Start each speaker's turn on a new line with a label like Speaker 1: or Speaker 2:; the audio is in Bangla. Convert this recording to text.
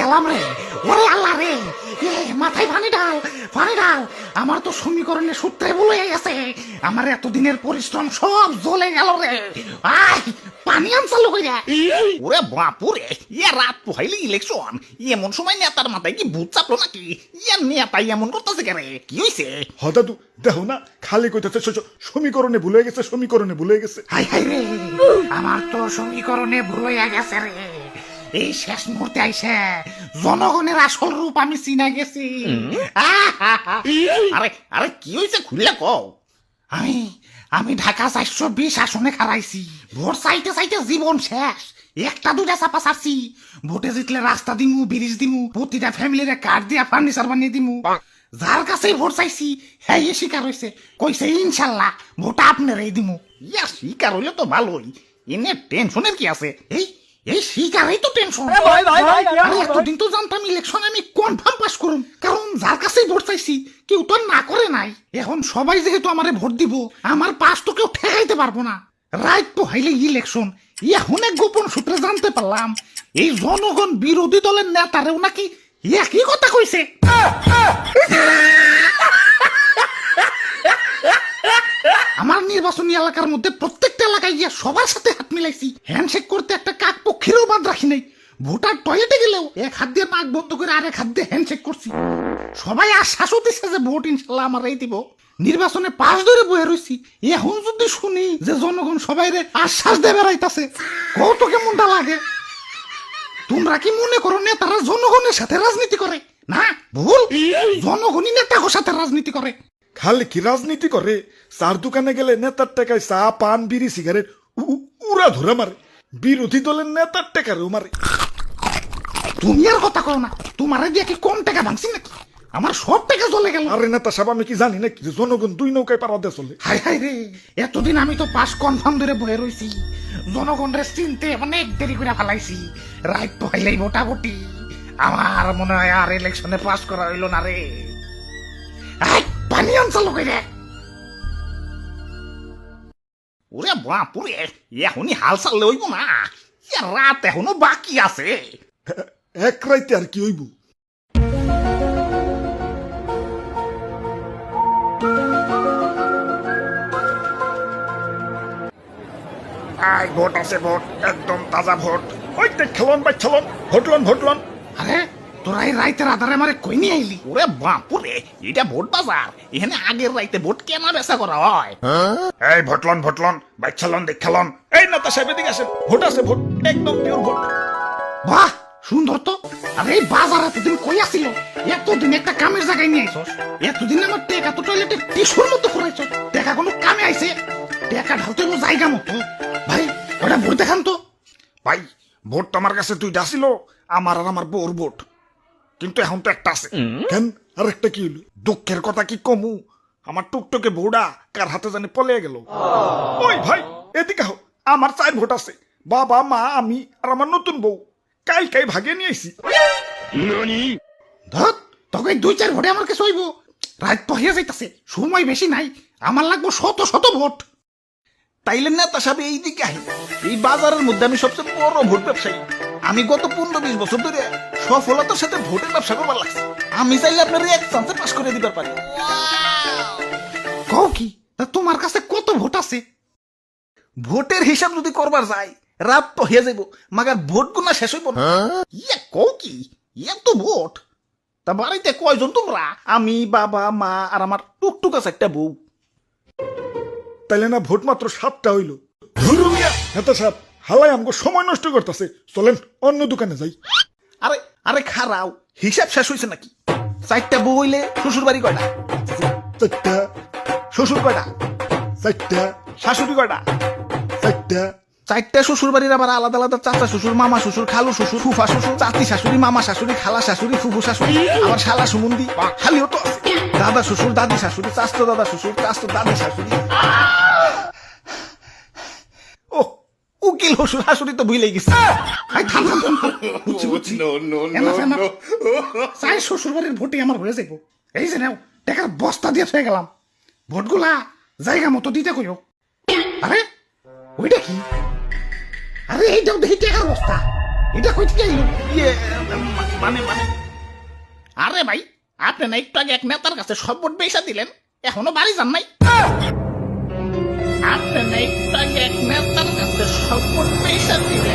Speaker 1: গেলাম রে, ওরে আল্লাহ রে, মাথায় পানি ঢাল, পানি ঢাল। আমার তো সমীকরণের সূত্রে ভুলে গেছে, আমার এতদিনের পরিশ্রম সব জ্বলে গেল রে। আয় পানি আন চালু কইরা।
Speaker 2: ওরে বাপুরে, রাত পোহাইলে ইলেকশন, এমন সময় নেতার মাথায় কি ভূত চাপলো নাকি? নেতাই এমন করতেছে কে রে? কি হইছে?
Speaker 3: দাদু দেখো না, খালি কইতেছে সমীকরণে ভুলে গেছে, সমীকরণে ভুলে গেছে।
Speaker 1: হাই হাই রে, আমার তো সমীকরণে ভুলে গেছে রে। এই শেষ মুহূর্তে আইসে জনগণের আসল রূপ আমি চিনা গেছি।
Speaker 2: আরে আরে কি হইছে খুললে কও।
Speaker 1: আমি আমি ঢাকা 420 আসনে খারাইছি, ভোট চাইতে চাইতে জীবন শেষ। একটা দুটা চাপা ছাড়ছি, ভোটে জিতলে রাস্তা দিমু, ব্রিজ দিমু, প্রতিটা ফ্যামিলির কার্ড দিয়া ফার্নিচার বানিয়ে দিমু। যার কাছেই ভোট চাইছি হ্যাঁ স্বীকার হয়েছে, কইছে ইনশাল্লাহ ভোট আপনারই দিমু।
Speaker 2: স্বীকার হইলে তো ভালোই, এনে টেনশনের কি আছে?
Speaker 1: এই এই শিকারই তো টেনশন। আমি এতদিন তো জানতাম ইলেকশন আমি কনফার্ম পাস করুম, কারণ যার কাছেই ভোট চাইছি কেউ তো আর না করে নাই। এখন সবাই যেহেতু আমারে ভোট দিব, আমার পাস তো কেউ ঠেকাইতে পারবো না। রাইট তো হাইলে ইলেকশন, এখন এক গোপন সূত্রে জানতে পারলাম এই জনগণ বিরোধী দলের নেতারেও নাকি একই কথা কইছে। আমার নির্বাচনী এলাকার মধ্যে প্রত্যেকটা এলাকায় গিয়ে সবার সাথে হাত মিলাইছি, হ্যান্ডশেক করতে একটা কাক পক্ষীরও বাদ রাখি নাই। ভোটার টয়লেটে গেলেও এক হাত দিয়ে নাক বন্ধ করে আরেক হাত দিয়ে হ্যান্ডশেক করছি। সবাই আশ্বাসও দিচ্ছে যে ভোট ইনশাল্লাহ আমার এই দিব। নির্বাচনে পাশ ধরে বয়ে রয়েছি, এখন যদি শুনি যে জনগণ সবাই আশ্বাস দিয়ে বেড়াইতাছে, কত কেমনটা লাগে। তোমরা কি মনে করো নেতারা জনগণের সাথে রাজনীতি করে? না, ভুল। জনগণই নেতার সাথে রাজনীতি করে।
Speaker 3: খালি কি রাজনীতি করে? চার দোকানে গেলে নেতার টাকায় চা, পান, বিড়ি, সিগারেট উড়া ধরে মারে, বিরোধী দলের নেতার টাকারেও মারে।
Speaker 1: তুমি আর কথা কও না, তোমার দিয়ে কি কম টাকা ভাঙছি নাকি? আমার সব টাকা চলে গেল।
Speaker 3: আরে নেতা সাহেব, আমি কি জানি নাকি যে জনগণ দুই নৌকায় পারা দিয়ে চলে?
Speaker 1: হাই হাই রে, এতদিন আমি তো পাস কনফার্ম ধরে বয়ে রইছি, জনগণের চিনতে অনেক দেরি করে ফেলাইছি। রাইট তো হাইলেই মোটামুটি আমার মনে হয় আর ইলেকশনে পাস করা হইল না রে। পানি আন চালু করে।
Speaker 2: ওরে বাপুরে, এখনই হাল চাললে হইব না, রাত এখনো বাকি আছে।
Speaker 3: এক রাইতে আর কি হইব?
Speaker 2: আয় ভোট আছে, ভোট একদম তাজা ভোট।
Speaker 3: ওই দেখ খেলন ভাই খেলন, ভোটলন ভোটলন।
Speaker 1: আরে তোরা এই রাইতের আধারে আমারে কই নিয়ে আইলি?
Speaker 2: ওরে বাপুরে, এটা ভোট বাজার, এখানে আগের রাইতে ভোট কেনা বেচা করা হয়।
Speaker 3: এই ভোটলন ভোটলন, ভাই খেলন দেখ খেলন। এই নেতা সাহেব এদিকে আসেন, ভোট আছে, ভোট একদম পিওর ভোট।
Speaker 1: বাহ সুন্দর তো। আরে এই বাজার এতদিন কই আসিল? এতদিন একটা কামের জায়গায় নিয়ে আইছস। এতদিন আমার টেকা তো টয়লেটে টিস্যুর মতো ফুরাইছ। টেকা কোনো কামে আইছে? টেকা ঢালতে হইব জায়গা মতো। ভাই ওটা ভোট দেখান তো।
Speaker 3: ভাই ভোট তো আমার কাছে দুইটা ছিল, আমার আর আমার বউর ভোট, কিন্তু এখন তো একটা আছে। কেন আর একটা কি হইল? দুঃখের কথা কি কমু, আমার টুকটুকে বউডা কার হাতে জানি পলে গেল। ওই ভাই এদিকে হোক, আমার 4 ভোট আছে, বাবা মা আমি আর আমার নতুন বউ, কাই কাই ভাগিয়ে নিয়ে আইছি।
Speaker 1: ধত তোকে 2-4 ভোটে আমার কাছে হইব? রাত তো হইয়া যাইতাছে, সময় বেশি নাই, আমার লাগবো শত শত ভোট।
Speaker 2: তাইলে নেতা সাহেব এইদিকে আহি, এই বাজারের মধ্যে আমি সবচেয়ে বড় ভোট ব্যবসায়ী। আমি গত 15-20 বছর ধরে সফলতার সাথে ভোটের ব্যবসা করবার লাগছে। আমি চাইলে আপনার এক চান্সে পাস করে দিবার পারি।
Speaker 1: কও কি, তা তোমার কাছে কত ভোট আছে?
Speaker 2: ভোটের হিসাব যদি করবার যাই রাত তো হয়ে যাইব, মাগার ভোট গুনা শেষ হইব না। কও কি, তো ভোট। তা বাড়িতে কয়জন তোমরা? আমি, বাবা, মা আর আমার টুকটুক আছে একটা বউ।
Speaker 3: তাইলে না ভোট মাত্র 7টা হইল। নেতা সাহেব হালাই আমাকে সময় নষ্ট করতেছে, চলেন অন্য দোকানে যাই।
Speaker 2: আরে আরে খারাও, হিসাব শেষ হয়েছে নাকি? 4টা বউ হইলে শ্বশুর বাড়ি কয়টা?
Speaker 3: 4টা।
Speaker 2: শ্বশুর কয়টা?
Speaker 3: 4টা।
Speaker 2: শাশুড়ি কয়টা?
Speaker 3: 4টা।
Speaker 2: 4টা শ্বশুর বাড়ির আবার আলাদা আলাদা চাচা শ্বশুর, মামা শ্বশুর, খালু শ্বশুর, ফুফা শ্বশুর, চাচি শাশুড়ি, মামা শাশুড়ি, খালা শাশুড়ি, ফুফু শাশুড়ি, আবার শালা সুমন্দি, খালিও তো আছে। দাদা শ্বশুর, দাদি শাশুড়ি, চাস্তো দাদা শ্বশুর, চাস্তো দাদি শাশুড়ি। ও উকিল শ্বশুর শাশুড়ি তো ভুলেই গেছে।
Speaker 1: চাই শ্বশুর বাড়ির ভোটে আমার হয়ে যাইব। এই যে নাও টাকার বস্তা দিয়ে হয়ে গেলাম, ভোটগুলা জায়গা মতো দিতে কইও। আরে ওইটা কি? আরে এইটাও দেখি টাকার বস্তা। এটা কই থেকে আইলো?
Speaker 2: ইয়ে মানে মানে
Speaker 1: আরে ভাই, আপনি না একটু আগে এক নেতার কাছে সব ভোট পয়সা দিলেন, এখনো বাড়ি যান নাই? আপনি না একটু আগে এক নেতার কাছে সব ভোট পয়সা দিলেন,